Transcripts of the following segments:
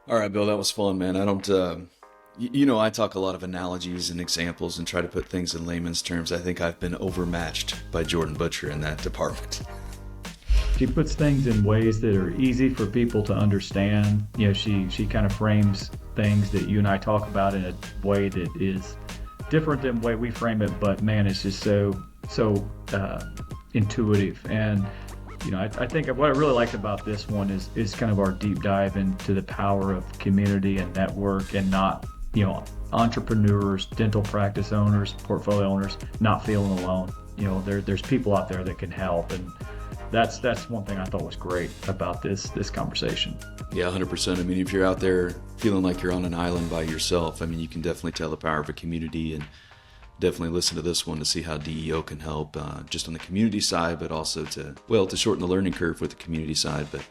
All right, Bill, that was fun, man. I don't, I talk a lot of analogies and examples and try to put things in layman's terms. I think I've been overmatched by Jordyn Butcher in that department. She puts things in ways that are easy for people to understand. She kind of frames things that you and I talk about in a way that is different than the way we frame it, but man, it's just so intuitive. And I think what I really liked about this one is kind of our deep dive into the power of community and network, and not entrepreneurs, dental practice owners, portfolio owners not feeling alone. There's people out there that can help, and that's one thing I thought was great about this conversation. Yeah, 100%. I mean, if you're out there feeling like you're on an island by yourself, I mean, you can definitely tell the power of a community, and definitely listen to this one to see how DEO can help, just on the community side, but also to shorten the learning curve with the community side, but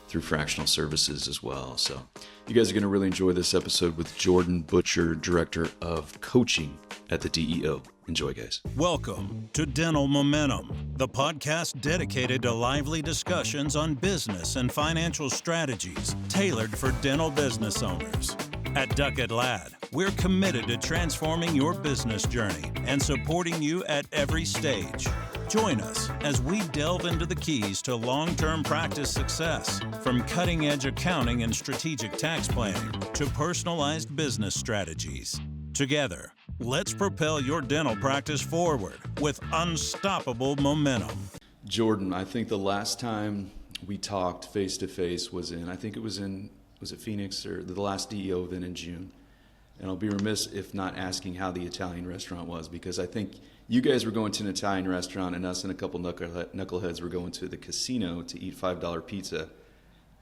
through fractional services as well. So you guys are going to really enjoy this episode with Jordyn Butcher, Director of Coaching at the DEO. Enjoy, guys. Welcome to Dental Momentum, the podcast dedicated to lively discussions on business and financial strategies tailored for dental business owners. At Duckett Ladd, we're committed to transforming your business journey and supporting you at every stage. Join us as we delve into the keys to long-term practice success, from cutting-edge accounting and strategic tax planning to personalized business strategies. Together, let's propel your dental practice forward with unstoppable momentum. Jordyn, I think the last time we talked face-to-face was it Phoenix, or the last DEO event in June? And I'll be remiss if not asking how the Italian restaurant was, because I think you guys were going to an Italian restaurant and us and a couple knuckleheads were going to the casino to eat $5 pizza.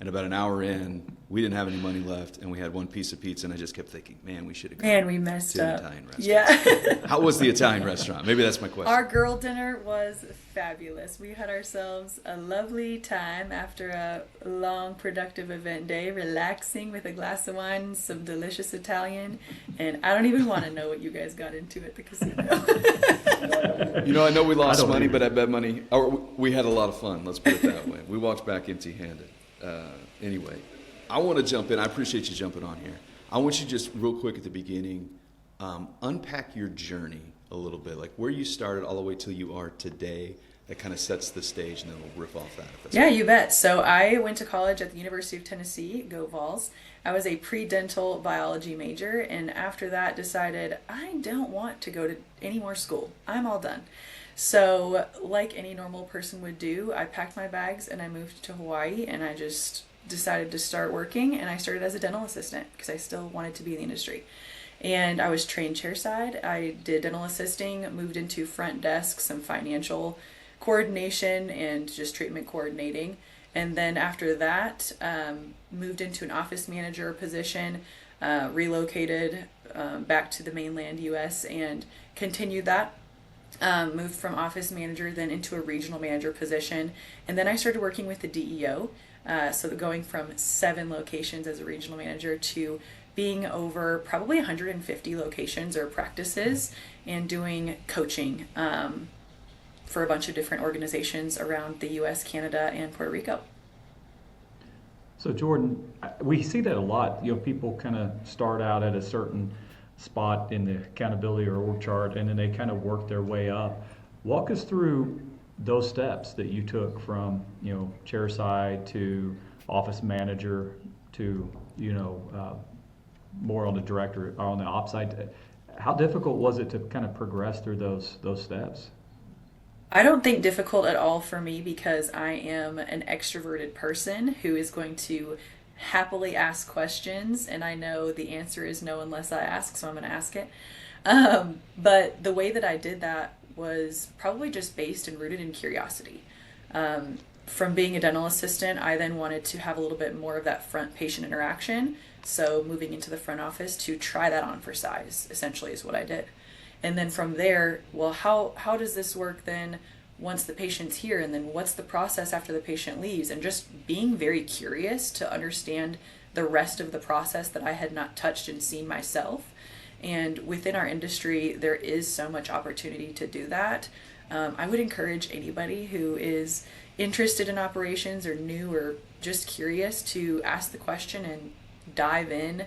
And about an hour in, we didn't have any money left, and we had one piece of pizza, and I just kept thinking, man, we should have gone we messed to an up. Italian restaurant. Yeah. How was the Italian restaurant? Maybe that's my question. Our girl dinner was fabulous. We had ourselves a lovely time after a long, productive event day, relaxing with a glass of wine, some delicious Italian, and I don't even want to know what you guys got into at the casino. I know we lost money, but I bet money, or we had a lot of fun, let's put it that way. We walked back empty-handed. Anyway, I want to jump in. I appreciate you jumping on here. I want you just real quick at the beginning, unpack your journey a little bit, like where you started all the way till you are today. That kind of sets the stage, and then we'll riff off that. If that's Yeah, you bet. So I went to college at the University of Tennessee, go Vols. I was a pre-dental biology major, and after that decided I don't want to go to any more school. I'm all done. So like any normal person would do, I packed my bags and I moved to Hawaii, and I just decided to start working, and I started as a dental assistant because I still wanted to be in the industry. And I was trained chairside. I did dental assisting, moved into front desk, some financial coordination, and just treatment coordinating. And then after that, moved into an office manager position, relocated back to the mainland US and continued that. Moved from office manager then into a regional manager position, and then I started working with the DEO, so going from 7 locations as a regional manager to being over probably 150 locations or practices, and doing coaching for a bunch of different organizations around the US, Canada, and Puerto Rico. So Jordyn, we see that a lot. People kind of start out at a certain spot in the accountability or org chart, and then they kind of work their way up. Walk us through those steps that you took from chair side to office manager to more on the director or on the ops side. How difficult was it to kind of progress through those steps? I don't think difficult at all for me, because I am an extroverted person who is going to happily ask questions, and I know the answer is no unless I ask, so I'm going to ask it. But the way that I did that was probably just based and rooted in curiosity. From being a dental assistant, I then wanted to have a little bit more of that front patient interaction, so moving into the front office to try that on for size, essentially, is what I did. And then from there, well, how does this work then once the patient's here, and then what's the process after the patient leaves, and just being very curious to understand the rest of the process that I had not touched and seen myself. And within our industry, there is so much opportunity to do that. I would encourage anybody who is interested in operations or new or just curious to ask the question and dive in,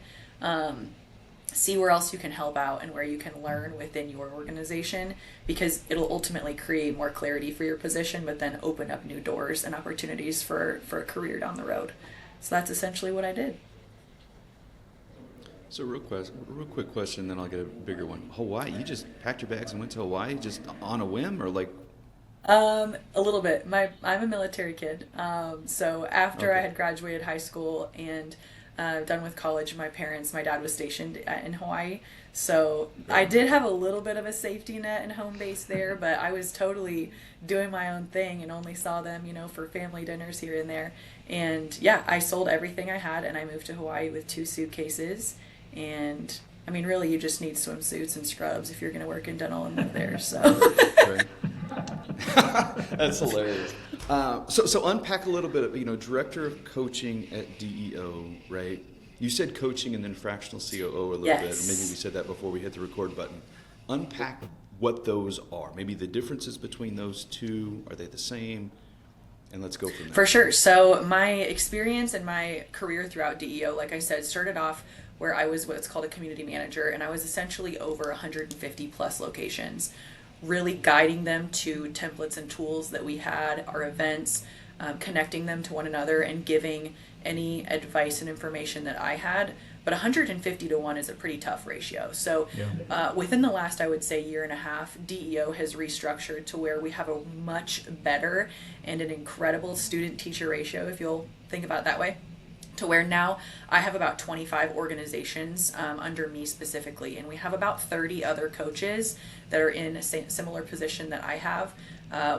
see where else you can help out and where you can learn within your organization, because it'll ultimately create more clarity for your position, but then open up new doors and opportunities for a career down the road. So that's essentially what I did. So real quick question, then I'll get a bigger one. Hawaii, you just packed your bags and went to Hawaii just on a whim, or like? A little bit. I'm a military kid. So after Okay. I had graduated high school and done with college, my dad was stationed in Hawaii. So I did have a little bit of a safety net and home base there, but I was totally doing my own thing and only saw them, for family dinners here and there. And yeah, I sold everything I had and I moved to Hawaii with 2 suitcases. And I mean, really, you just need swimsuits and scrubs if you're going to work in dental and live there. So. Right. That's hilarious. So unpack a little bit of, director of coaching at DEO, right? You said coaching and then fractional COO a little bit, or maybe we said that before we hit the record button. Unpack what those are, maybe the differences between those two. Are they the same? And let's go from there. For sure. So my experience and my career throughout DEO, like I said, started off where I was what's called a community manager, and I was essentially over 150 plus locations, really guiding them to templates and tools that we had, our events, connecting them to one another and giving any advice and information that I had. But 150 to 1 is a pretty tough ratio. So within the last, I would say, year and a half, DEO has restructured to where we have a much better and an incredible student-teacher ratio, if you'll think about it that way, to where now I have about 25 organizations under me specifically, and we have about 30 other coaches that are in a similar position that I have,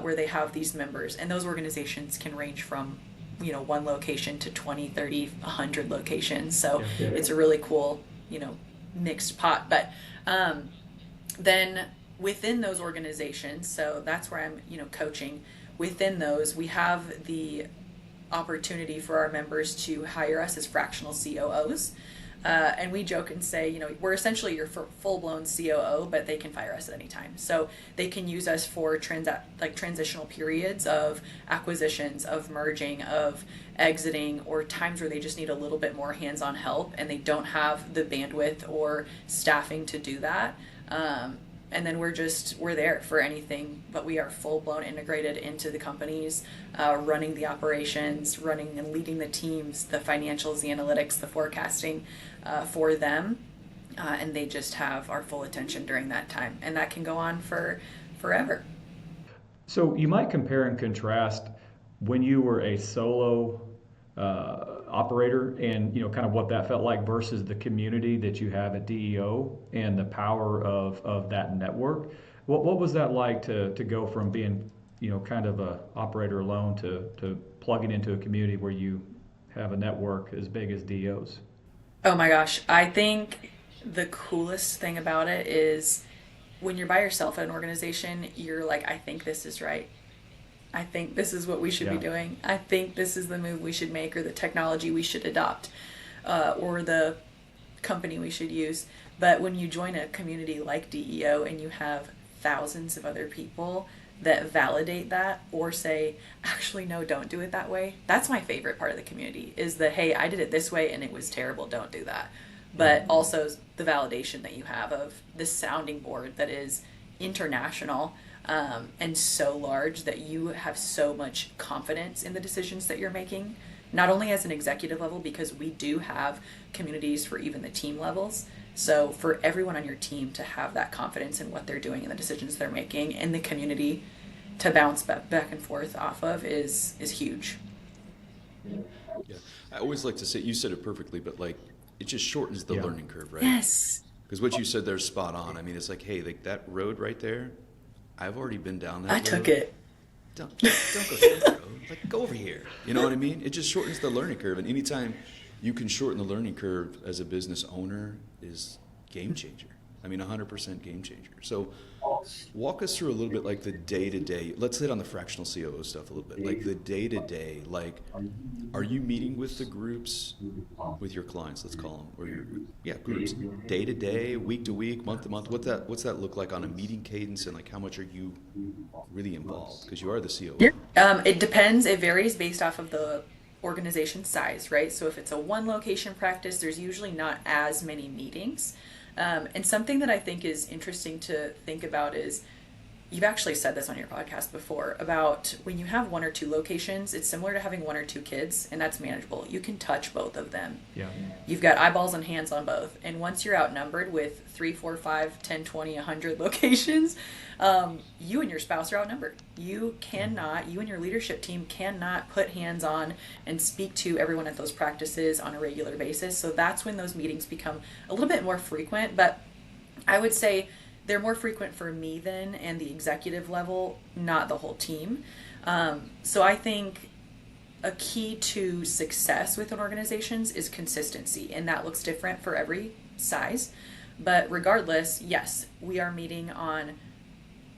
where they have these members, and those organizations can range from 1 location to 20, 30, 100 locations. So it's a really cool, mixed pot. But then within those organizations, so that's where I'm, coaching. Within those, we have the opportunity for our members to hire us as fractional COOs. And we joke and say, we're essentially your full-blown COO, but they can fire us at any time. So they can use us for transitional periods of acquisitions, of merging, of exiting, or times where they just need a little bit more hands-on help and they don't have the bandwidth or staffing to do that. And then we're there for anything, but we are full-blown integrated into the companies, running the operations, running and leading the teams, the financials, the analytics, the forecasting for them. And they just have our full attention during that time. And that can go on for forever. So you might compare and contrast when you were a solo operator and kind of what that felt like versus the community that you have at DEO and the power of that network. What was that like to go from being kind of a operator alone to plugging into a community where you have a network as big as DEO's? Oh my gosh, I think the coolest thing about it is when you're by yourself at an organization, you're like, I think this is right. I think this is what we should be doing. I think this is the move we should make, or the technology we should adopt, or the company we should use. But when you join a community like DEO and you have thousands of other people that validate that or say, actually, no, don't do it that way. That's my favorite part of the community, is the, hey, I did it this way and it was terrible, don't do that. But also the validation that you have of this sounding board that is international, and so large that you have so much confidence in the decisions that you're making, not only as an executive level, because we do have communities for even the team levels. So for everyone on your team to have that confidence in what they're doing and the decisions they're making, and the community to bounce back and forth off of is huge. Yeah, I always like to say, you said it perfectly, but it just shortens the learning curve, right? Yes. Because what you said there's spot on. I mean, it's like, hey, that road right there, I've already been down that road. I took it. Don't go down that road. Go over here. You know what I mean? It just shortens the learning curve. And anytime you can shorten the learning curve as a business owner is game changer. I mean, 100% game changer. So walk us through a little bit the day-to-day. Let's hit on the fractional COO stuff a little bit. The day-to-day, are you meeting with the groups, with your clients, let's call them, or groups, day-to-day, week-to-week, month-to-month? What's that look like on a meeting cadence, and how much are you really involved? Because you are the COO. It depends. It varies based off of the organization size, right? So if it's a one location practice, there's usually not as many meetings. And something that I think is interesting to think about is, you've actually said this on your podcast before, about when you have one or two locations, it's similar to having one or two kids, and that's manageable. You can touch both of them. Yeah. You've got eyeballs and hands on both. And once you're outnumbered with 3, 4, 5, 10, 20, 100 locations, you and your spouse are outnumbered. You and your leadership team cannot put hands on and speak to everyone at those practices on a regular basis. So that's when those meetings become a little bit more frequent. But I would say they're more frequent for me then and the executive level, not the whole team. So I think a key to success within organizations is consistency, and that looks different for every size. But regardless, yes, we are meeting on,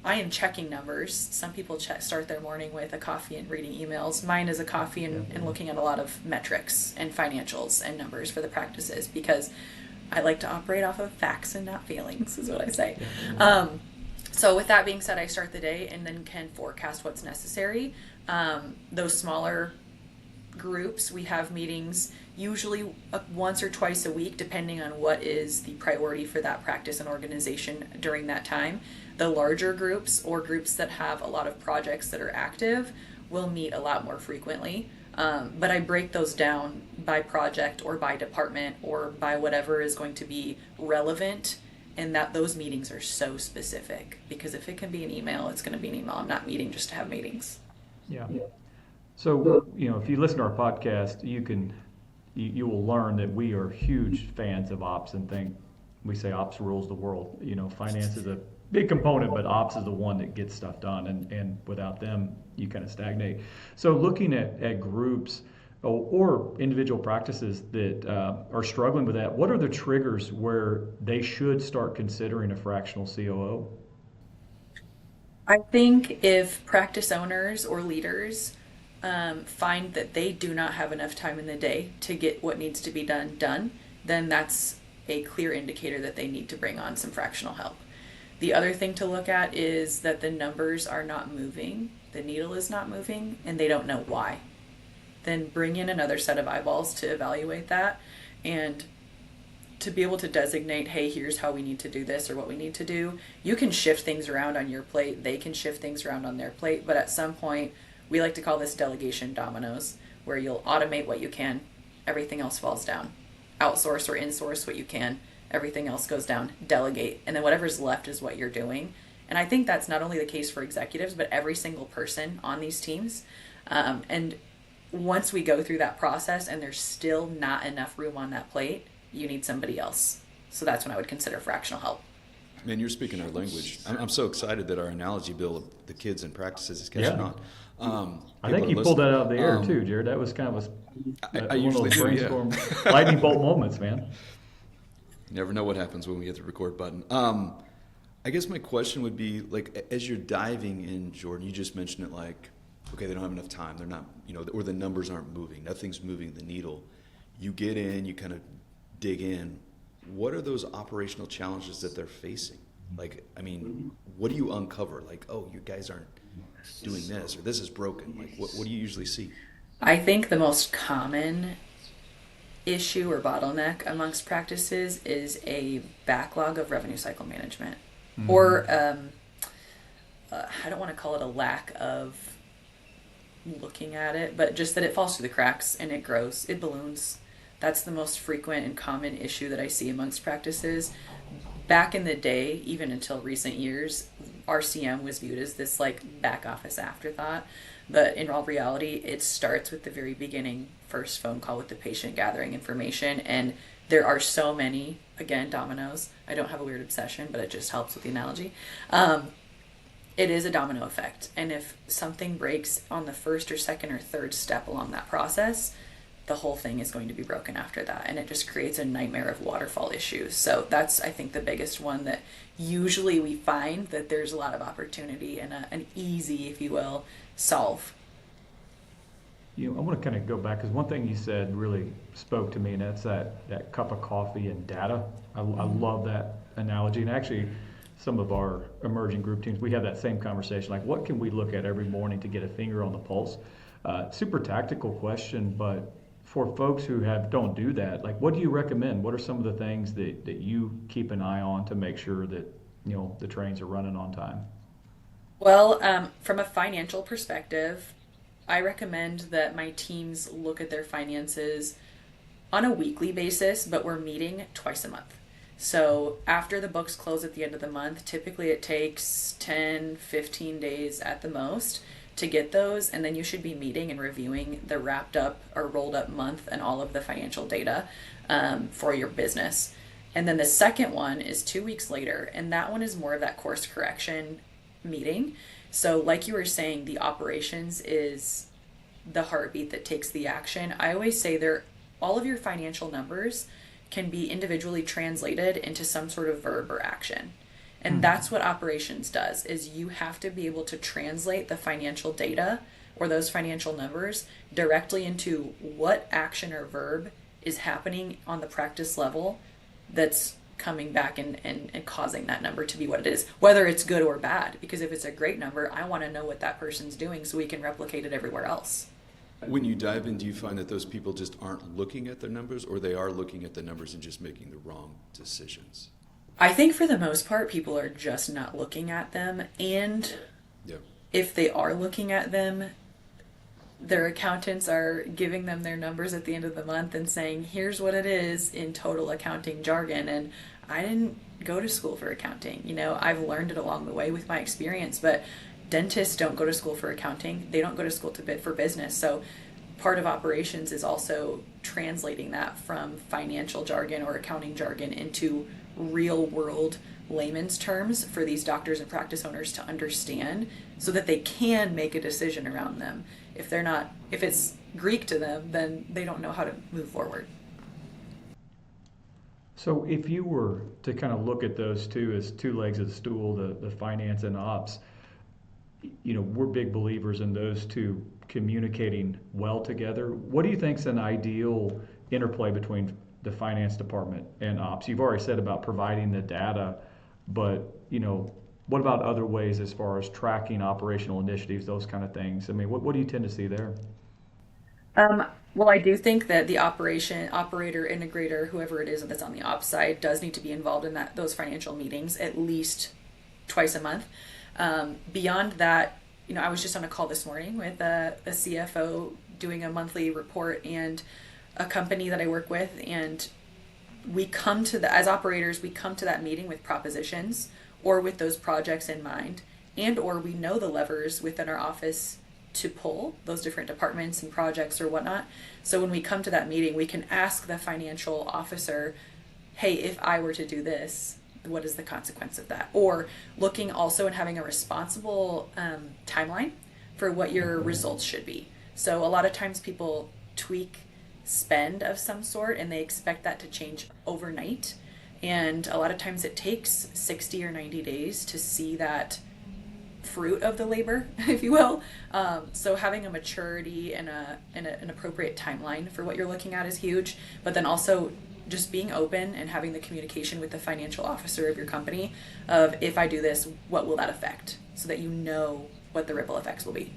I am checking numbers. Some people start their morning with a coffee and reading emails. Mine is a coffee and looking at a lot of metrics and financials and numbers for the practices, because I like to operate off of facts and not feelings, is what I say. So with that being said, I start the day and then can forecast what's necessary. Those smaller groups, we have meetings usually once or twice a week, depending on what is the priority for that practice and organization during that time. The larger groups, or groups that have a lot of projects that are active, will meet a lot more frequently. But I break those down by project or by department or by whatever is going to be relevant, and that those meetings are so specific, because if it can be an email, it's going to be an email. I'm not meeting just to have meetings. Yeah. So, if you listen to our podcast, you will learn that we are huge fans of ops and think we say ops rules the world. Finance is a big component, but ops is the one that gets stuff done, and without them, you kind of stagnate. So looking at groups or individual practices that are struggling with that, what are the triggers where they should start considering a fractional COO? I think if practice owners or leaders find that they do not have enough time in the day to get what needs to be done, then that's a clear indicator that they need to bring on some fractional help. The other thing to look at is that the numbers are not moving, the needle is not moving, and they don't know why. Then bring in another set of eyeballs to evaluate that, and to be able to designate, hey, here's how we need to do this or what we need to do. You can shift things around on your plate, they can shift things around on their plate, but at some point, we like to call this delegation dominoes, where you'll automate what you can, everything else falls down. Outsource or insource what you can, everything else goes down. Delegate, and then whatever's left is what you're doing. And I think that's not only the case for executives, but every single person on these teams. And once we go through that process and there's still not enough room on that plate, you need somebody else. So that's when I would consider fractional help. Man, you're speaking our language. I'm so excited that our analogy, Bill, of the kids and practices is catching on. I think you pulled that out of the air too, Jared. That was kind of I usually do, brainstorm, lightning bolt moments, man. Never know what happens when we hit the record button. I guess my question would be, like, as you're diving in, Jordyn, you just mentioned it, like, okay, they don't have enough time. They're not, or the numbers aren't moving. Nothing's moving the needle. You get in, you kind of dig in. What are those operational challenges that they're facing? Like, I mean, what do you uncover? Like, oh, you guys aren't doing this, or this is broken. Like, what do you usually see? I think the most common issue or bottleneck amongst practices is a backlog of revenue cycle management. Mm-hmm. Or I don't want to call it a lack of looking at it, but just that it falls through the cracks and it grows, it balloons. That's the most frequent and common issue that I see amongst practices. Back in the day, even until recent years, RCM was viewed as this like back office afterthought. But in all reality, it starts with the very beginning, first phone call with the patient, gathering information. And there are so many, again, dominoes. I don't have a weird obsession, but it just helps with the analogy. It is a domino effect. And if something breaks on the first or second or third step along that process, the whole thing is going to be broken after that. And it just creates a nightmare of waterfall issues. So that's, I think, the biggest one that usually we find that there's a lot of opportunity and an easy, if you will, solve. I want to kind of go back, because one thing you said really spoke to me, and that's that cup of coffee and data. I love that analogy. And actually, some of our emerging group teams, we have that same conversation. Like, what can we look at every morning to get a finger on the pulse? Super tactical question, but for folks who don't do that, like what do you recommend? What are some of the things that you keep an eye on to make sure that the trains are running on time? Well, from a financial perspective, I recommend that my teams look at their finances on a weekly basis, but we're meeting twice a month. So after the books close at the end of the month, typically it takes 10, 15 days at the most to get those. And then you should be meeting and reviewing the wrapped up or rolled up month and all of the financial data for your business. And then the second one is 2 weeks later. And that one is more of that course correction meeting. So like you were saying, the operations is the heartbeat that takes the action. I always say all of your financial numbers can be individually translated into some sort of verb or action. And that's what operations does, is you have to be able to translate the financial data or those financial numbers directly into what action or verb is happening on the practice level that's coming back and causing that number to be what it is, whether it's good or bad. Because if it's a great number, I want to know what that person's doing so we can replicate it everywhere else. When you dive in, do you find that those people just aren't looking at their numbers, or they are looking at the numbers and just making the wrong decisions? I think for the most part, people are just not looking at them. And Yeah. if they are looking at them, their accountants are giving them their numbers at the end of the month and saying, here's what it is in total accounting jargon. And I didn't go to school for accounting. I've learned it along the way with my experience, but dentists don't go to school for accounting. They don't go to school for business. So part of operations is also translating that from financial jargon or accounting jargon into real world layman's terms for these doctors and practice owners to understand so that they can make a decision around them. If it's Greek to them, then they don't know how to move forward. So if you were to kind of look at those two as two legs of the stool, the finance and ops, we're big believers in those two communicating well together. What do you think is an ideal interplay between the finance department and ops? You've already said about providing the data, but what about other ways as far as tracking operational initiatives, those kind of things? I mean, what do you tend to see there? Well, I do think that the operator, integrator, whoever it is that's on the ops side, does need to be involved in those financial meetings at least twice a month. Beyond that, I was just on a call this morning with a CFO doing a monthly report and a company that I work with, and as operators, we come to that meeting with propositions or with those projects in mind, and or we know the levers within our office to pull those different departments and projects or whatnot. So when we come to that meeting, we can ask the financial officer, hey, if I were to do this, what is the consequence of that? Or looking also and having a responsible timeline for what your results should be. So a lot of times people tweak spend of some sort and they expect that to change overnight. And a lot of times it takes 60 or 90 days to see that fruit of the labor, if you will. So having a maturity and an appropriate timeline for what you're looking at is huge. But then also just being open and having the communication with the financial officer of your company of, if I do this, what will that affect? So that you know what the ripple effects will be.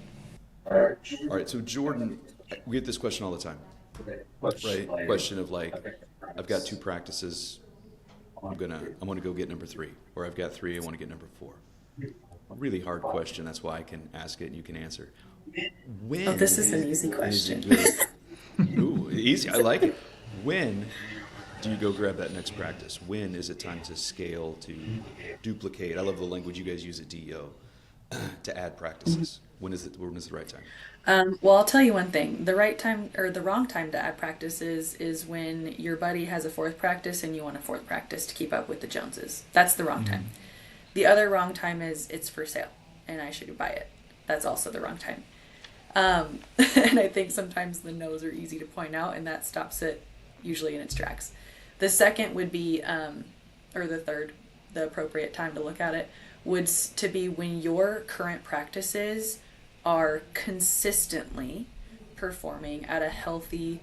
All right, so Jordyn, we get this question all the time, right? Question of like, I've got 2 practices, I'm gonna go get number 3, or I've got 3, I want to get number 4. Really hard question. That's why I can ask it and you can answer. When? This is an easy question. Ooh, easy. I like it. When do you go grab that next practice? When is it time to scale, to duplicate? I love the language you guys use at DEO, to add practices. When is the right time? Well, I'll tell you one thing. The right time or the wrong time to add practices is when your buddy has a 4th practice and you want a 4th practice to keep up with the Joneses. That's the wrong time. The other wrong time is it's for sale and I should buy it. That's also the wrong time. And I think sometimes the no's are easy to point out, and that stops it usually in its tracks. The second would be, or the third, the appropriate time to look at it would to be when your current practices are consistently performing at a healthy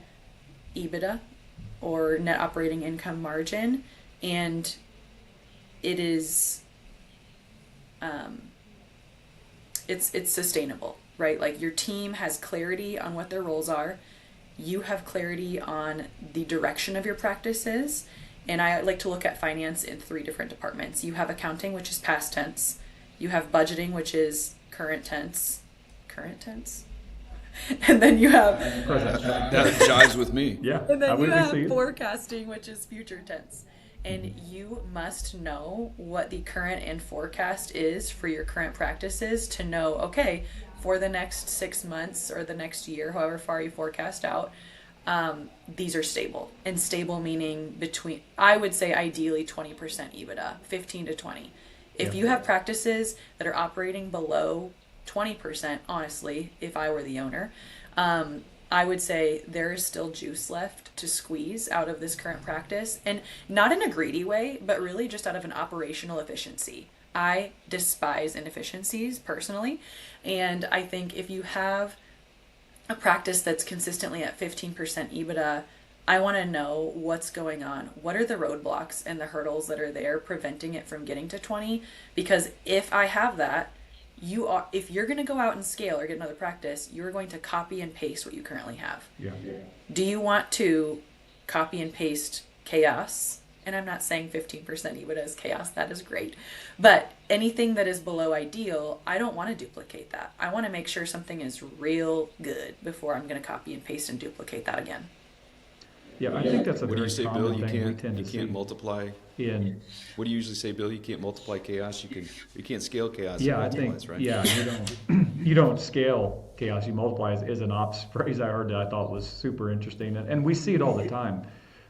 EBITDA or net operating income margin, and it is it's sustainable. right? Like your team has clarity on what their roles are. You have clarity on the direction of your practices. And I like to look at finance in 3 different departments. You have accounting, which is past tense. You have budgeting, which is current tense. Current tense? And then you have... That jives with me. Yeah. And then you have see it. forecasting, which is future tense. And you must know what the current and forecast is for your current practices to know, okay, for the next 6 months or the next year, however far you forecast out, these are stable. And stable meaning between, I would say ideally 20% EBITDA, 15 to 20. If you have practices that are operating below 20%, honestly, if I were the owner, I would say there is still juice left to squeeze out of this current practice, and not in a greedy way, but really just out of an operational efficiency. I despise inefficiencies personally, and I think if you have a practice that's consistently at 15% EBITDA, I want to know what's going on. What are the roadblocks and the hurdles that are there preventing it from getting to 20? Because if I have that, if you're going to go out and scale or get another practice, you're going to copy and paste what you currently have. Yeah. Do you want to copy and paste chaos? And I'm not saying 15% EBITDA is chaos. That is great. But anything that is below ideal, I don't want to duplicate that. I want to make sure something is real good before I'm going to copy and paste and duplicate that again. Yeah, I think that's a What do very you say, common Bill? thing we tend You to can't see multiply. in. What do you usually say, Bill? You can't multiply chaos. You can't scale chaos. Yeah, It I think. multiplies, right? Yeah, you don't scale chaos. You multiply is an ops phrase I heard that I thought was super interesting, and we see it all the time,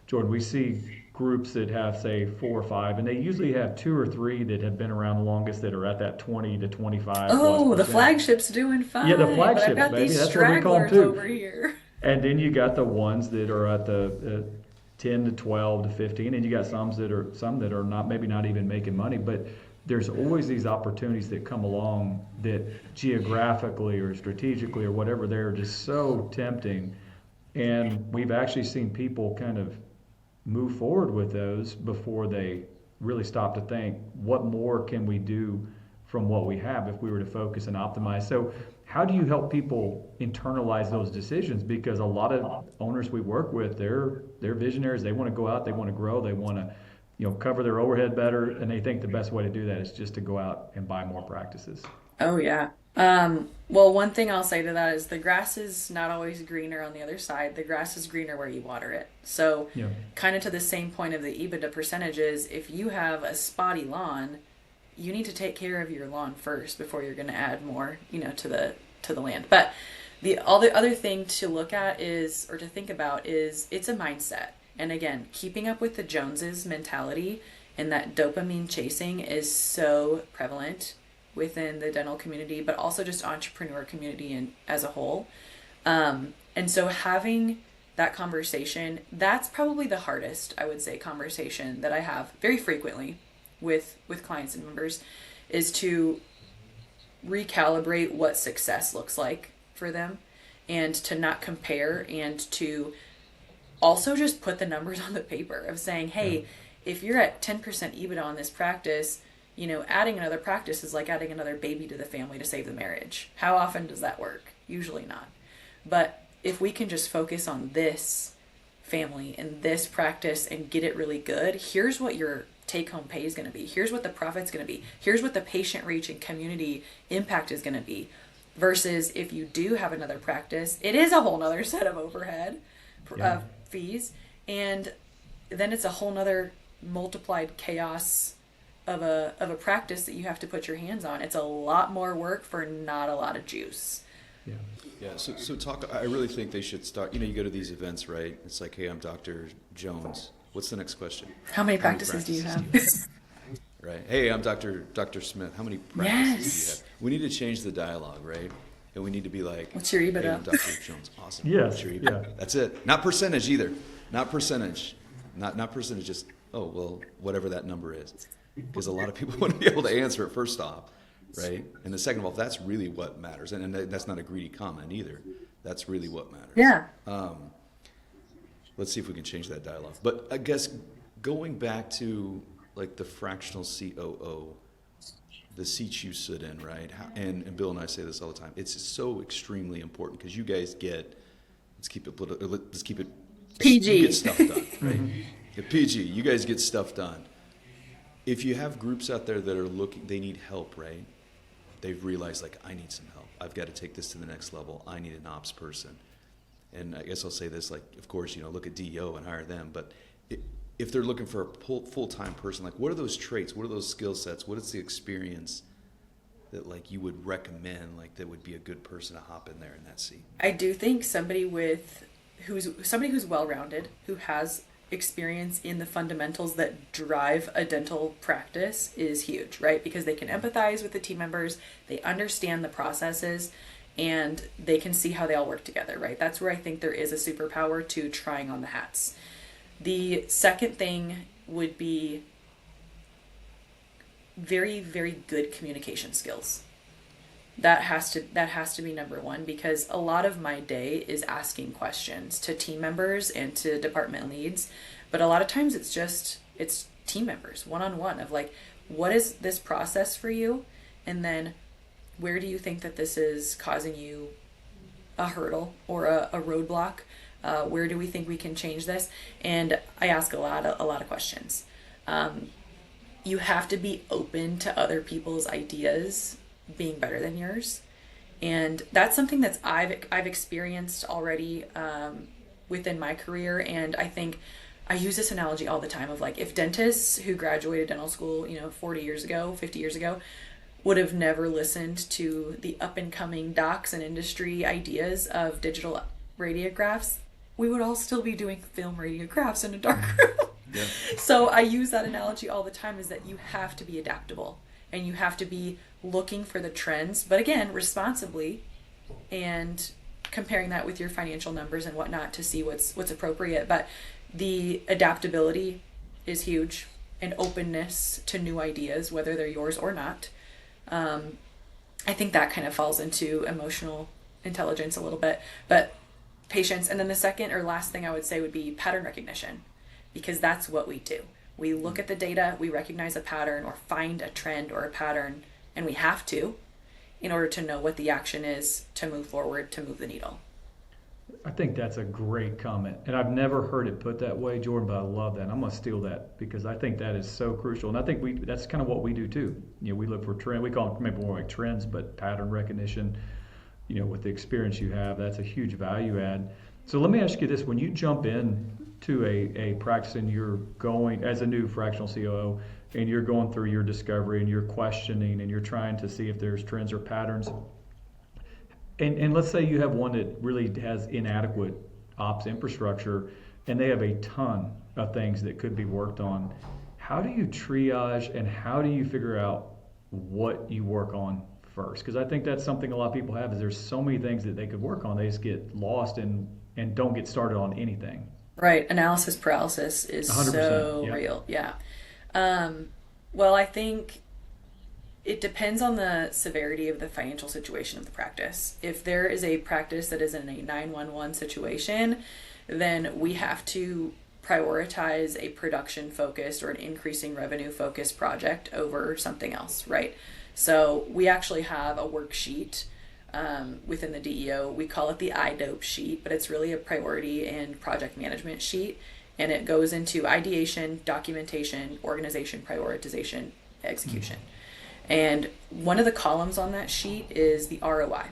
Jordyn. We see groups that have, say, 4 or 5, and they usually have 2 or 3 that have been around the longest that are at that 20 to 25. Oh, the +%. flagship's doing fine. Yeah, the but flagship, I've got baby. these That's what we call them, stragglers too. over here. And then you got the ones that are at the 10 to 12 to 15, and you got some that are not, maybe not even making money, but there's always these opportunities that come along that geographically or strategically or whatever, they're just so tempting. And we've actually seen people kind of move forward with those before they really stop to think, what more can we do from what we have if we were to focus and optimize? So how do you help people internalize those decisions? Because a lot of owners we work with, they're visionaries. They want to go out, they want to grow, they want to, cover their overhead better, and they think the best way to do that is just to go out and buy more practices. Oh, yeah. Well, one thing I'll say to that is the grass is not always greener on the other side. The grass is greener where you water it. So kind of to the same point of the EBITDA percentages, if you have a spotty lawn, you need to take care of your lawn first before you're going to add more, to the land. But the other thing to look at is, or to think about is, it's a mindset. And again, keeping up with the Joneses mentality and that dopamine chasing is so prevalent within the dental community, but also just entrepreneur community and as a whole. And so having that conversation, that's probably the hardest, I would say, conversation that I have very frequently with clients and members, is to recalibrate what success looks like for them, and to not compare, and to also just put the numbers on the paper of saying, hey, if you're at 10% EBITDA on this practice, adding another practice is like adding another baby to the family to save the marriage. How often does that work? Usually not. But if we can just focus on this family and this practice and get it really good, here's what your take-home pay is going to be. Here's what the profit's going to be. Here's what the patient reach and community impact is going to be. Versus if you do have another practice, it is a whole nother set of overhead fees. And then it's a whole nother multiplied chaos of a practice that you have to put your hands on. It's a lot more work for not a lot of juice. Yeah. So talk. I really think they should start. You go to these events, right? It's like, hey, I'm Dr. Jones. What's the next question? How many practices do you have? Right. Hey, I'm Dr. Smith. How many practices do you have? We need to change the dialogue, right? And we need to be like, what's your EBITDA? Hey, I'm Dr. Jones. Awesome. Yes. What's your EBITDA? That's it. Not percentage either. Not percentage. Not percentage. Just whatever that number is. Because a lot of people wouldn't be able to answer it, first off, right? And the second of all, that's really what matters. And that's not a greedy comment either. That's really what matters. Yeah. Let's see if we can change that dialogue. But I guess going back to like the fractional COO the seats you sit in, right? And Bill and I say this all the time. It's so extremely important because you guys get, let's keep it PG. You get stuff done, right? Yeah, PG. You guys get stuff done. If you have groups out there that are looking, they need help, right? They've realized, like, I need some help. I've got to take this to the next level. I need an ops person. And I guess I'll say this, like, of course, look at DEO and hire them. But if they're looking for a full-time person, like, what are those traits? What are those skill sets? What is the experience that, like, you would recommend, like, that would be a good person to hop in there in that seat? I do think somebody who's well-rounded, who has experience in the fundamentals that drive a dental practice is huge, right? Because they can empathize with the team members, they understand the processes, and they can see how they all work together, right? That's where I think there is a superpower to trying on the hats. The second thing would be very, very good communication skills. That has to be number one, because a lot of my day is asking questions to team members and to department leads, but a lot of times it's team members one-on-one of, like, what is this process for you, and then where do you think that this is causing you a hurdle or a roadblock? Where do we think we can change this? And I ask a lot of questions. You have to be open to other people's ideas being better than yours, and that's something that's I've experienced already within my career. And I think I use this analogy all the time of, like, if dentists who graduated dental school 40 years ago, 50 years ago, would have never listened to the up and coming docs and industry ideas of digital radiographs, we would all still be doing film radiographs in a dark room. Yeah. So I use that analogy all the time, is that you have to be adaptable and you have to be looking for the trends, but again, responsibly, and comparing that with your financial numbers and whatnot to see what's appropriate. But the adaptability is huge, and openness to new ideas, whether they're yours or not. I think that kind of falls into emotional intelligence a little bit, but patience. And then the second or last thing I would say would be pattern recognition, because that's what we do. We look at the data, we recognize a pattern or find a trend or a pattern, and we have to, in order to know what the action is to move forward, to move the needle. I think that's a great comment, and I've never heard it put that way, Jordyn, but I love that. And I'm going to steal that, because I think that is so crucial, and I think that's kind of what we do too. We look for trend. We call them maybe more like trends, but pattern recognition. With the experience you have, that's a huge value add. So let me ask you this: when you jump in to a practice and you're going as a new fractional COO, and you're going through your discovery and you're questioning and you're trying to see if there's trends or patterns. And let's say you have one that really has inadequate ops infrastructure and they have a ton of things that could be worked on. How do you triage and how do you figure out what you work on first? Because I think that's something a lot of people have, is there's so many things that they could work on. They just get lost and don't get started on anything. Right. Analysis paralysis is 100%, so real. Yeah. Well, I think it depends on the severity of the financial situation of the practice. If there is a practice that is in a 911 situation, then we have to prioritize a production focused or an increasing revenue focused project over something else, right? So we actually have a worksheet within the DEO. We call it the IDOPE sheet, but it's really a priority and project management sheet. And it goes into ideation, documentation, organization, prioritization, execution. And one of the columns on that sheet is the ROI.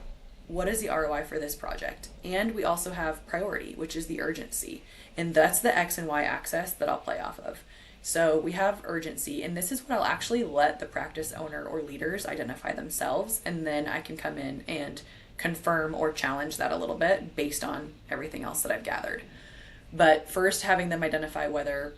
What is the ROI for this project? And we also have priority, which is the urgency. And that's the X and Y axis that I'll play off of. So we have urgency, and this is what I'll actually let the practice owner or leaders identify themselves, and then I can come in and confirm or challenge that a little bit based on everything else that I've gathered. But first, having them identify whether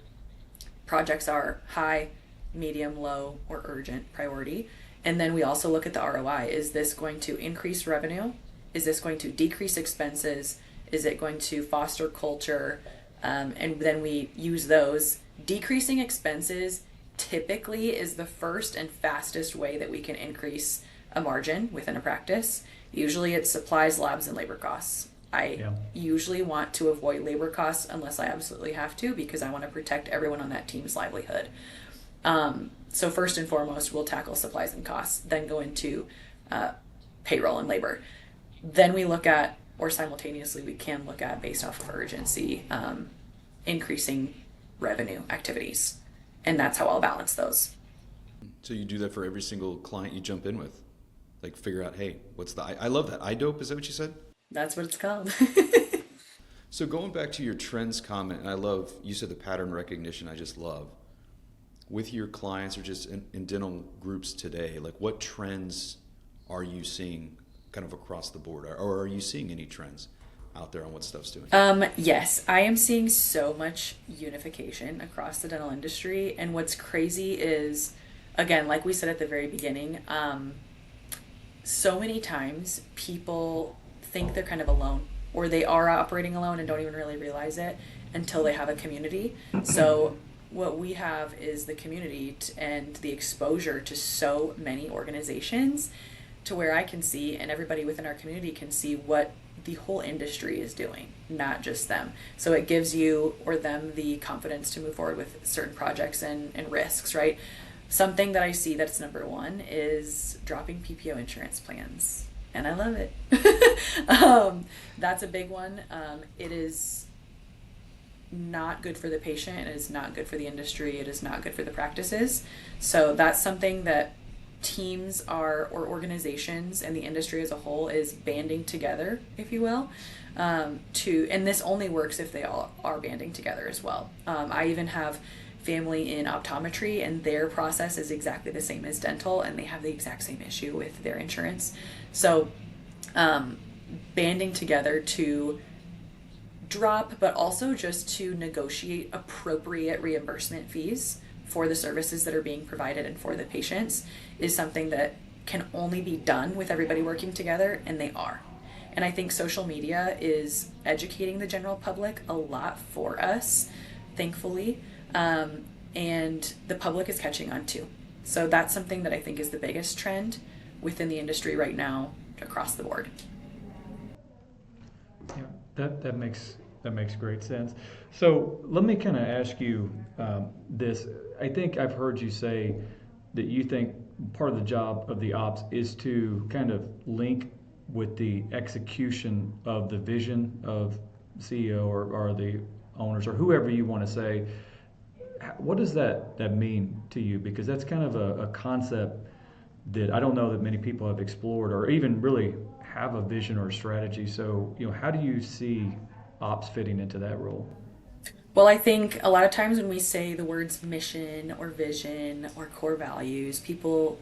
projects are high, medium, low, or urgent priority. And then we also look at the ROI. Is this going to increase revenue? Is this going to decrease expenses? Is it going to foster culture? And then we use those. Decreasing expenses typically is the first and fastest way that we can increase a margin within a practice. Usually it's supplies, labs, and labor costs. I usually want to avoid labor costs unless I absolutely have to, because I want to protect everyone on that team's livelihood. So first and foremost, we'll tackle supplies and costs, then go into payroll and labor. Then we look at, or simultaneously we can look at, based off of urgency, increasing revenue activities. And that's how I'll balance those. So you do that for every single client you jump in with? Like figure out, hey, what's I love that. IDOPE, is that what you said? That's what it's called. So going back to your trends comment, and I love, you said the pattern recognition, I just love. With your clients or just in dental groups today, like what trends are you seeing kind of across the board? Or are you seeing any trends out there on what stuff's doing? Yes, I am seeing so much unification across the dental industry. And what's crazy is, again, like we said at the very beginning, so many times people think they're kind of alone, or they are operating alone and don't even really realize it until they have a community. So what we have is the community and the exposure to so many organizations, to where I can see, and everybody within our community can see, what the whole industry is doing, not just them. So it gives you or them the confidence to move forward with certain projects and risks, right? Something that I see that's number one is dropping PPO insurance plans. And I love it. That's a big one. It is not good for the patient. It is not good for the industry. It is not good for the practices. So that's something that teams or organizations and the industry as a whole is banding together, if you will, and this only works if they all are banding together as well. I even have family in optometry, and their process is exactly the same as dental, and they have the exact same issue with their insurance. So banding together to drop, but also just to negotiate appropriate reimbursement fees for the services that are being provided and for the patients is something that can only be done with everybody working together, and they are. And I think social media is educating the general public a lot for us, thankfully, and the public is catching on too. So that's something that I think is the biggest trend within the industry right now across the board. Yeah, that makes great sense. So let me kind of ask you this. I think I've heard you say that you think part of the job of the ops is to kind of link with the execution of the vision of CEO or the owners or whoever you want to say. What does that mean to you? Because that's kind of a concept that I don't know that many people have explored or even really have a vision or a strategy. So, how do you see ops fitting into that role? Well, I think a lot of times when we say the words mission or vision or core values, people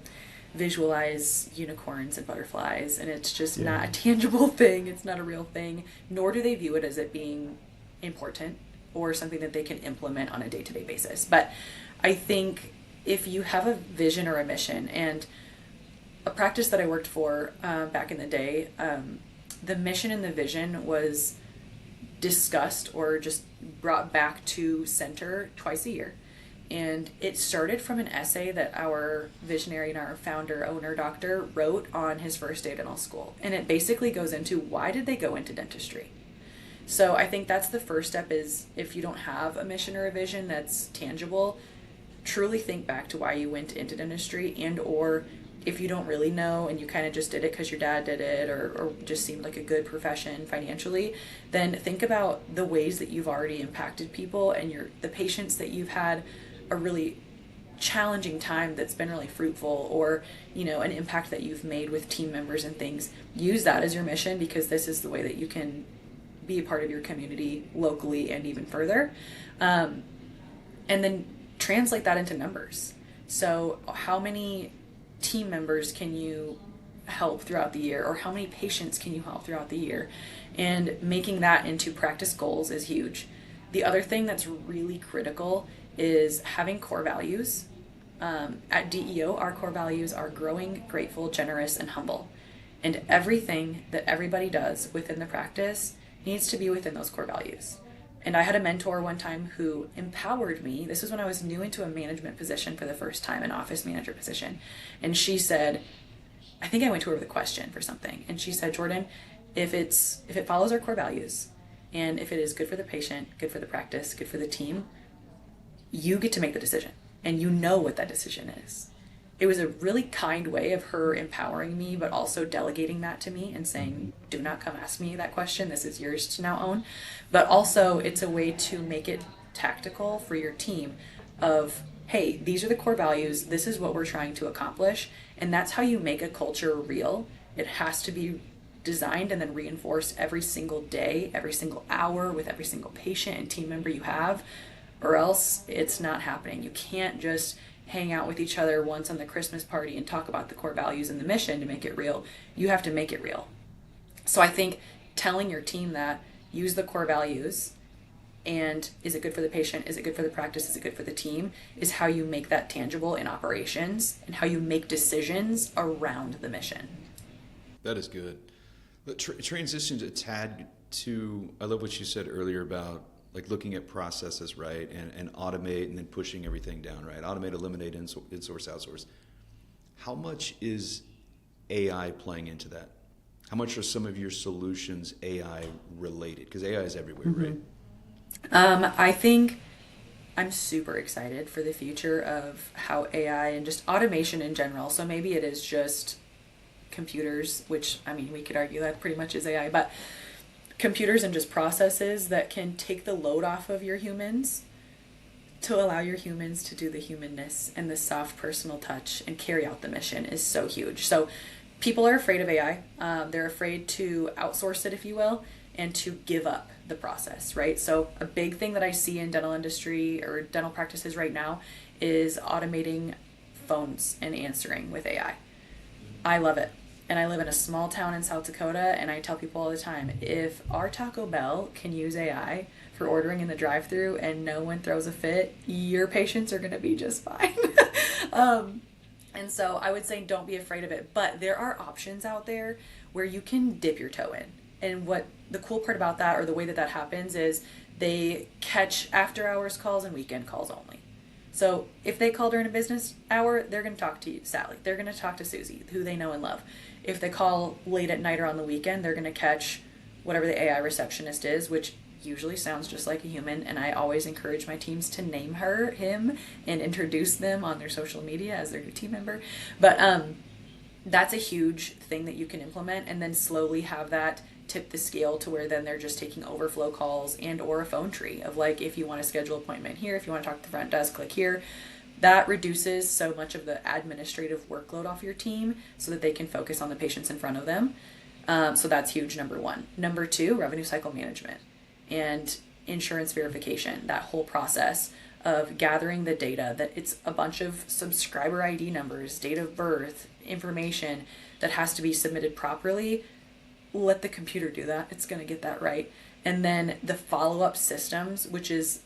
visualize unicorns and butterflies, and it's just not a tangible thing. It's not a real thing, nor do they view it as it being important or something that they can implement on a day-to-day basis. But I think if you have a vision or a mission, and a practice that I worked for back in the day, the mission and the vision was discussed or just brought back to center twice a year. And it started from an essay that our visionary and our founder, owner, doctor wrote on his first day of dental school. And it basically goes into, why did they go into dentistry? So I think that's the first step, is if you don't have a mission or a vision that's tangible, truly think back to why you went into dentistry, and or if you don't really know and you kind of just did it because your dad did it or just seemed like a good profession financially, then think about the ways that you've already impacted people and the patients that you've had a really challenging time that's been really fruitful, or an impact that you've made with team members and things. Use that as your mission, because this is the way that you can be a part of your community locally and even further, and then translate that into numbers. So how many team members can you help throughout the year, or how many patients can you help throughout the year? And making that into practice goals is huge. The other thing that's really critical is having core values. At DEO, our core values are growing, grateful, generous, and humble. And everything that everybody does within the practice needs to be within those core values. And I had a mentor one time who empowered me. This was when I was new into a management position for the first time, an office manager position. And she said, I think I went to her with a question for something. And she said, Jordyn, if it follows our core values, and if it is good for the patient, good for the practice, good for the team, you get to make the decision. and you know what that decision is. It was a really kind way of her empowering me, but also delegating that to me and saying, do not come ask me that question. This is yours to now own. But also it's a way to make it tactical for your team of, hey, these are the core values. This is what we're trying to accomplish. And that's how you make a culture real. It has to be designed and then reinforced every single day, every single hour with every single patient and team member you have, or else it's not happening. You can't just hang out with each other once on the Christmas party and talk about the core values and the mission to make it real. You have to make it real. So I think telling your team that, use the core values, and is it good for the patient? Is it good for the practice? Is it good for the team? Is how you make that tangible in operations and how you make decisions around the mission. That is good. But transition a tad to, I love what you said earlier about like looking at processes, right, and automate and then pushing everything down, right? Automate, eliminate, insource, outsource. How much is AI playing into that? How much are some of your solutions AI related? Because AI is everywhere, right? I think I'm super excited for the future of how AI and just automation in general. So maybe it is just computers, which, I mean, we could argue that pretty much is AI, but computers and just processes that can take the load off of your humans to allow your humans to do the humanness and the soft personal touch and carry out the mission is so huge. So people are afraid of AI. They're afraid to outsource it, if you will, and to give up the process, right? So a big thing that I see in dental industry or dental practices right now is automating phones and answering with AI. I love it. And I live in a small town in South Dakota, and I tell people all the time, if our Taco Bell can use AI for ordering in the drive-thru and no one throws a fit, your patients are going to be just fine. And so I would say don't be afraid of it. But there are options out there where you can dip your toe in. And what the cool part about that, or the way that that happens, is they catch after-hours calls and weekend calls only. So if they call during a business hour, they're going to talk to you, Sally. They're going to talk to Susie, who they know and love. If they call late at night or on the weekend, they're going to catch whatever the AI receptionist is, which usually sounds just like a human. And I always encourage my teams to name her, him, and introduce them on their social media as their new team member. But that's a huge thing that you can implement, and then slowly have that tip the scale to where then they're just taking overflow calls and or a phone tree of like, if you want to schedule an appointment here, if you want to talk to the front desk, click here. That reduces so much of the administrative workload off your team so that they can focus on the patients in front of them. So that's huge, number one. Number two, revenue cycle management and insurance verification, that whole process of gathering the data, that it's a bunch of subscriber ID numbers, date of birth, information that has to be submitted properly. Let the computer do that. It's going to get that right. And then the follow-up systems, which is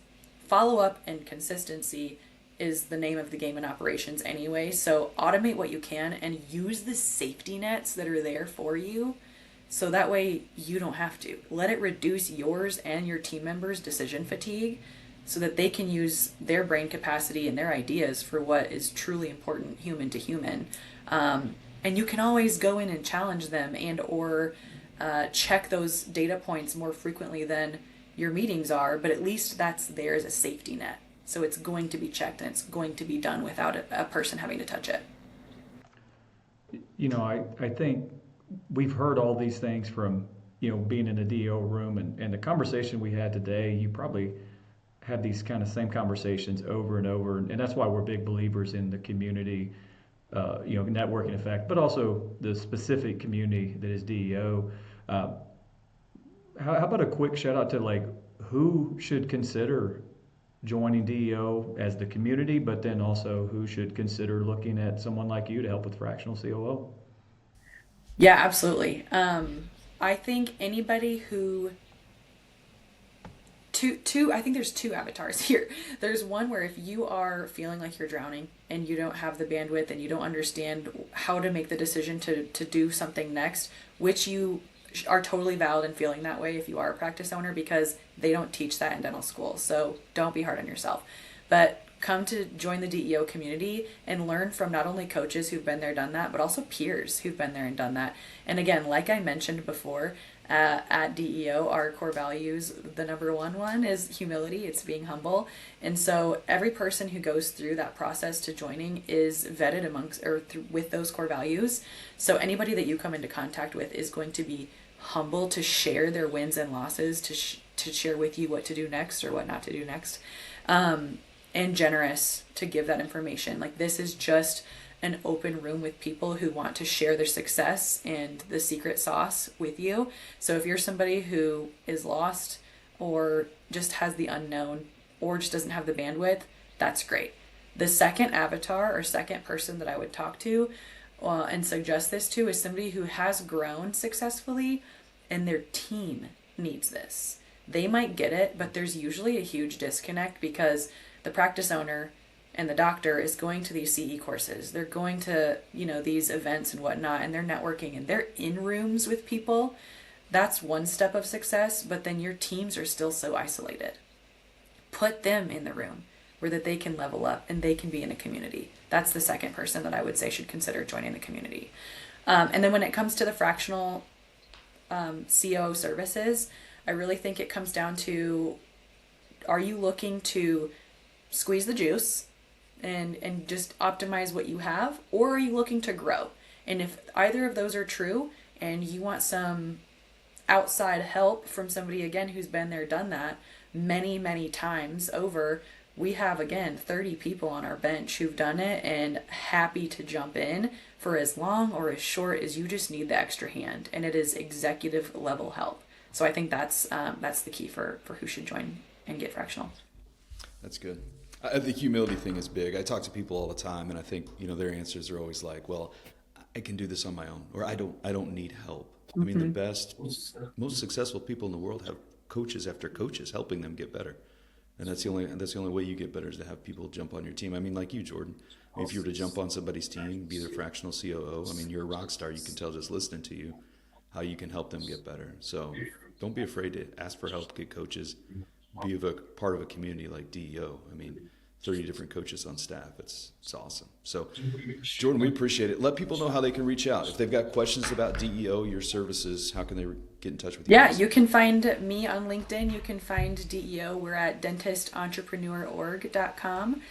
follow-up and consistency is the name of the game in operations anyway. So automate what you can and use the safety nets that are there for you. So that way you don't have to. Let it reduce yours and your team members' decision fatigue so that they can use their brain capacity and their ideas for what is truly important human to human. And you can always go in and challenge them and or check those data points more frequently than your meetings are, but at least that's there as a safety net. So it's going to be checked and it's going to be done without a person having to touch it. You know, I think we've heard all these things from, you know, being in the DEO room and the conversation we had today, you probably have these kind of same conversations over and over. And that's why we're big believers in the community, you know, networking effect, but also the specific community that is DEO. How about a quick shout out to like who should consider joining DEO as the community, but then also who should consider looking at someone like you to help with Fractional COO? Yeah, absolutely. I think anybody who I think there's two avatars here. There's one where if you are feeling like you're drowning and you don't have the bandwidth and you don't understand how to make the decision to do something next, which you are totally valid in feeling that way if you are a practice owner, because they don't teach that in dental school. So don't be hard on yourself. But come to join the DEO community and learn from not only coaches who've been there, done that, but also peers who've been there and done that. And again, like I mentioned before, at DEO, our core values, the number one is humility. It's being humble. And so every person who goes through that process to joining is vetted with those core values. So anybody that you come into contact with is going to be humble to share their wins and losses, to share with you what to do next or what not to do next, and generous to give that information. Like, this is just an open room with people who want to share their success and the secret sauce with you. So if you're somebody who is lost or just has the unknown or just doesn't have the bandwidth, that's great. The second avatar or second person that I would talk to and suggest this to is somebody who has grown successfully and their team needs this. They might get it, but there's usually a huge disconnect because the practice owner and the doctor is going to these CE courses. They're going to, these events and whatnot, and they're networking and they're in rooms with people. That's one step of success, but then your teams are still so isolated. Put them in the room where that they can level up and they can be in a community. That's the second person that I would say should consider joining the community. And then when it comes to the fractional COO services, I really think it comes down to, are you looking to squeeze the juice and just optimize what you have, or are you looking to grow? And if either of those are true and you want some outside help from somebody, again, who's been there, done that many, many times over, we have, again, 30 people on our bench who've done it and happy to jump in for as long or as short as you just need the extra hand. And it is executive level help. So I think that's the key for who should join and get fractional. That's good. The humility thing is big. I talk to people all the time, and I think their answers are always like, "Well, I can do this on my own," or "I don't need help." Mm-hmm. I mean, the best, most successful people in the world have coaches after coaches helping them get better, and that's the only way you get better is to have people jump on your team. I mean, like you, Jordyn. I mean, if you were to jump on somebody's team, be their fractional COO, I mean, you're a rock star. You can tell just listening to you how you can help them get better. So don't be afraid to ask for help, get coaches, be a part of a community like DEO. I mean, 30 different coaches on staff. It's awesome. So, Jordyn, we appreciate it. Let people know how they can reach out. If they've got questions about DEO, your services, how can they get in touch with you? Yeah, you can find me on LinkedIn. You can find DEO. We're at dentistentrepreneurorg.com.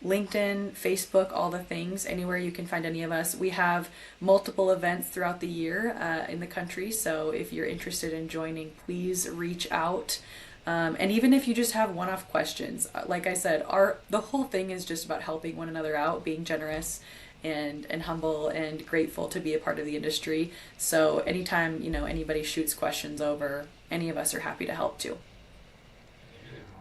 LinkedIn, Facebook, all the things, anywhere you can find any of us. We have multiple events throughout the year in the country. So if you're interested in joining, please reach out. And even if you just have one-off questions, like I said, the whole thing is just about helping one another out, being generous and humble and grateful to be a part of the industry. So anytime, anybody shoots questions over, any of us are happy to help too.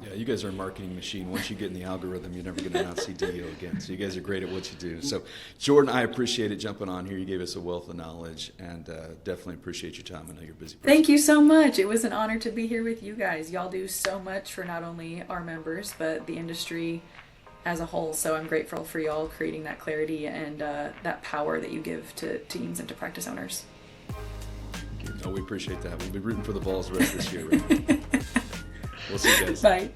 Yeah, you guys are a marketing machine. Once you get in the algorithm, you're never going to not see DEO again. So you guys are great at what you do. So, Jordyn, I appreciate it jumping on here. You gave us a wealth of knowledge, and definitely appreciate your time. I know you're a busy person. Thank you so much. It was an honor to be here with you guys. Y'all do so much for not only our members, but the industry as a whole. So I'm grateful for y'all creating that clarity and that power that you give to teams and to practice owners. No, we appreciate that. We'll be rooting for the Vols the rest of this year. Right? We'll see you guys. Bye.